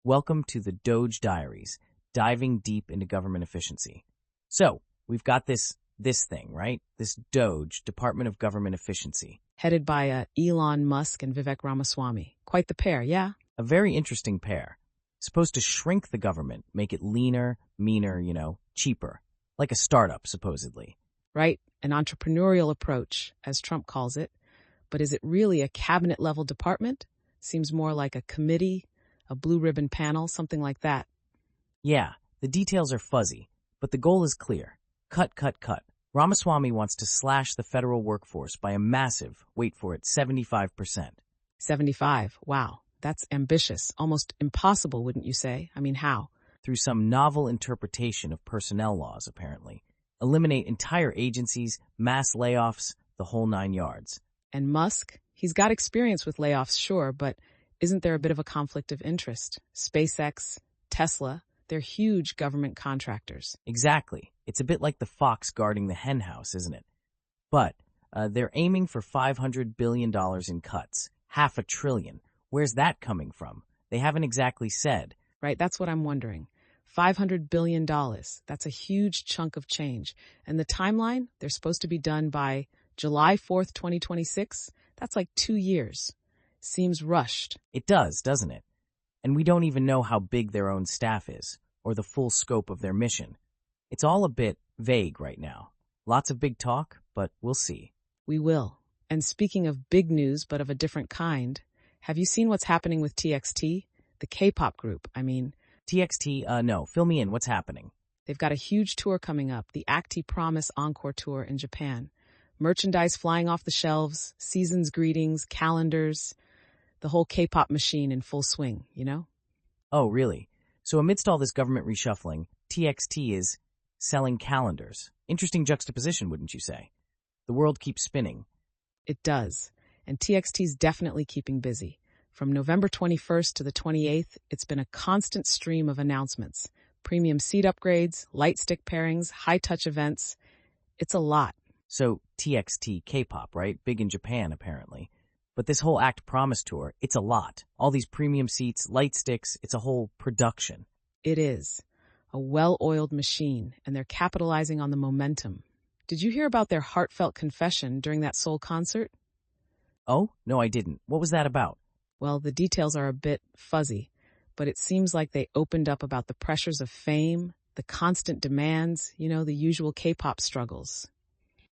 Welcome to the DOGE Diaries, diving deep into government efficiency. So, we've got this thing, right? This DOGE, Department of Government Efficiency. Headed by Elon Musk and Vivek Ramaswamy. Quite the pair, yeah? A very interesting pair. Supposed to shrink the government, make it leaner, meaner, cheaper. Like a startup, supposedly. Right, an entrepreneurial approach, as Trump calls it. But is it really a cabinet-level department? Seems more like a committee, a blue ribbon panel, something like that. Yeah, the details are fuzzy, but the goal is clear. Cut, cut, cut. Ramaswamy wants to slash the federal workforce by a massive, wait for it, 75%. 75, wow. That's ambitious, almost impossible, wouldn't you say? I mean, how? Through some novel interpretation of personnel laws, apparently. Eliminate entire agencies, mass layoffs, the whole 9 yards. And Musk? He's got experience with layoffs, sure, but isn't there a bit of a conflict of interest? SpaceX, Tesla, they're huge government contractors. Exactly. It's a bit like the fox guarding the hen house, isn't it? But they're aiming for $500 billion in cuts. $500 billion. Where's that coming from? They haven't exactly said. Right, that's what I'm wondering. $500 billion. That's a huge chunk of change. And the timeline, they're supposed to be done by July 4th, 2026. That's like 2 years. Seems rushed. It does, doesn't it? And we don't even know how big their own staff is, or the full scope of their mission. It's all a bit vague right now. Lots of big talk, but we'll see. We will. And speaking of big news, but of a different kind, have you seen what's happening with TXT? The K-pop group, I mean. TXT, no, fill me in. What's happening? They've got a huge tour coming up, the Acti Promise Encore Tour in Japan. Merchandise flying off the shelves, season's greetings, calendars, the whole K-pop machine in full swing, you know? Oh, really? So amidst all this government reshuffling, TXT is selling calendars. Interesting juxtaposition, wouldn't you say? The world keeps spinning. It does. And TXT's definitely keeping busy. From November 21st to the 28th, it's been a constant stream of announcements. Premium seat upgrades, light stick pairings, high-touch events. It's a lot. So TXT K-pop, right? Big in Japan, apparently. But this whole Act Promise tour, it's a lot. All these premium seats, light sticks, it's a whole production. It is. A well-oiled machine, and they're capitalizing on the momentum. Did you hear about their heartfelt confession during that Seoul concert? Oh? No, I didn't. What was that about? Well, the details are a bit fuzzy, but it seems like they opened up about the pressures of fame, the constant demands, the usual K-pop struggles.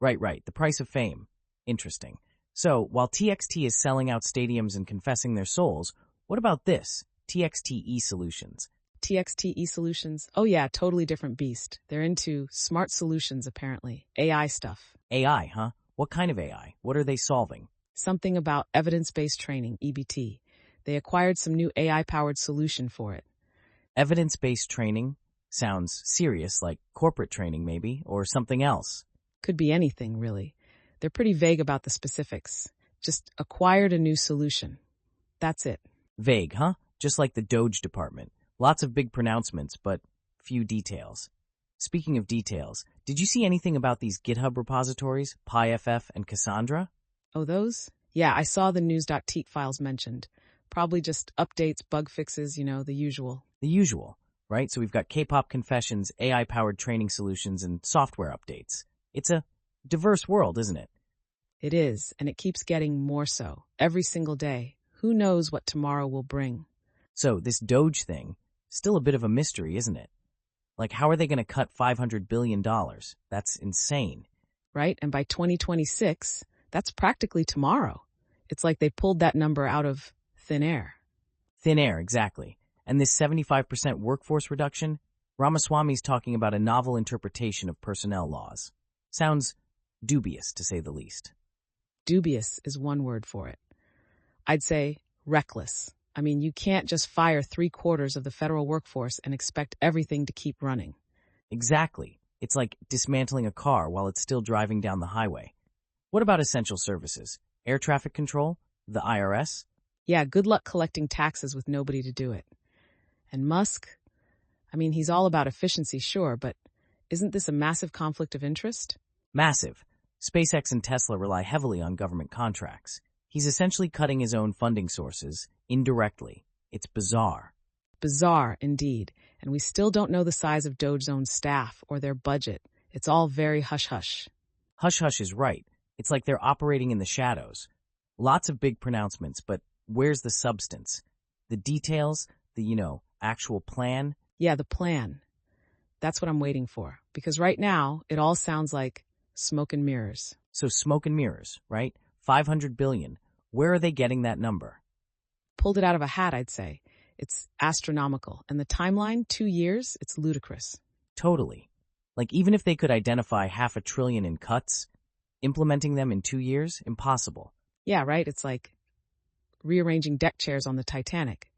Right. The price of fame. Interesting. So, while TXT is selling out stadiums and confessing their souls, what about this? TXT e-Solutions. TXT e-Solutions? Oh yeah, totally different beast. They're into smart solutions, apparently. AI stuff. AI, huh? What kind of AI? What are they solving? Something about evidence-based training, EBT. They acquired some new AI-powered solution for it. Evidence-based training? Sounds serious, like corporate training maybe, or something else. Could be anything, really. They're pretty vague about the specifics. Just acquired a new solution. That's it. Vague, huh? Just like the DOGE department. Lots of big pronouncements, but few details. Speaking of details, did you see anything about these GitHub repositories, PyFF and Cassandra? Oh, those? Yeah, I saw the news.teat files mentioned. Probably just updates, bug fixes, the usual. The usual, right? So we've got K-pop confessions, AI-powered training solutions, and software updates. It's a diverse world, isn't it? It is, and it keeps getting more so. Every single day. Who knows what tomorrow will bring? So this DOGE thing, still a bit of a mystery, isn't it? Like, how are they going to cut $500 billion? That's insane. Right, and by 2026, that's practically tomorrow. It's like they pulled that number out of thin air. Thin air, exactly. And this 75% workforce reduction? Ramaswamy's talking about a novel interpretation of personnel laws. Sounds dubious, to say the least. Dubious is one word for it. I'd say reckless. I mean, you can't just fire 3/4 of the federal workforce and expect everything to keep running. Exactly. It's like dismantling a car while it's still driving down the highway. What about essential services? Air traffic control? The IRS? Yeah, good luck collecting taxes with nobody to do it. And Musk? I mean, he's all about efficiency, sure, but isn't this a massive conflict of interest? Massive. SpaceX and Tesla rely heavily on government contracts. He's essentially cutting his own funding sources, indirectly. It's bizarre. Bizarre, indeed. And we still don't know the size of Doge's own staff or their budget. It's all very hush-hush. Hush-hush is right. It's like they're operating in the shadows. Lots of big pronouncements, but where's the substance? The details, the actual plan? Yeah, the plan. That's what I'm waiting for. Because right now, it all sounds like smoke and mirrors. So smoke and mirrors, right? 500 billion. Where are they getting that number? Pulled it out of a hat, I'd say. It's astronomical. And the timeline, 2 years, it's ludicrous. Totally. Like, even if they could identify $500 billion in cuts, implementing them in 2 years, impossible. Yeah, right? It's like rearranging deck chairs on the Titanic.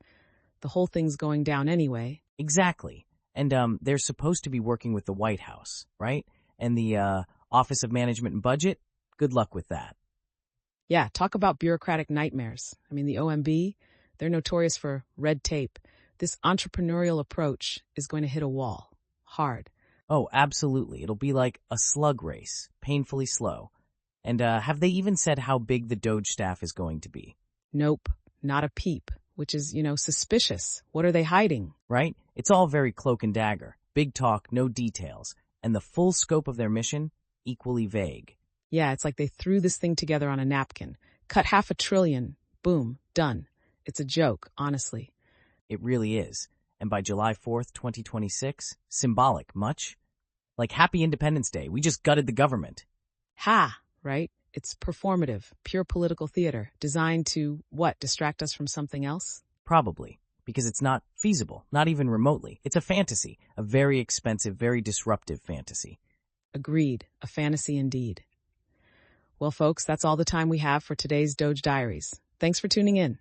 The whole thing's going down anyway. Exactly. And they're supposed to be working with the White House, right? And the Office of Management and Budget, good luck with that. Yeah, talk about bureaucratic nightmares. I mean, the OMB, they're notorious for red tape. This entrepreneurial approach is going to hit a wall. Hard. Oh, absolutely. It'll be like a slug race, painfully slow. And have they even said how big the Doge staff is going to be? Nope, not a peep, which is, suspicious. What are they hiding? Right? It's all very cloak and dagger. Big talk, no details. And the full scope of their mission, equally vague. Yeah, it's like they threw this thing together on a napkin. Cut $500 billion. Boom, done. It's a joke, honestly. It really is. And by July 4th, 2026, symbolic, much? Like Happy Independence Day, we just gutted the government. Ha, right? It's performative, pure political theater, designed to, distract us from something else? Probably, because it's not feasible, not even remotely. It's a fantasy, a very expensive, very disruptive fantasy. Agreed, a fantasy indeed. Well, folks, that's all the time we have for today's Doge Diaries. Thanks for tuning in.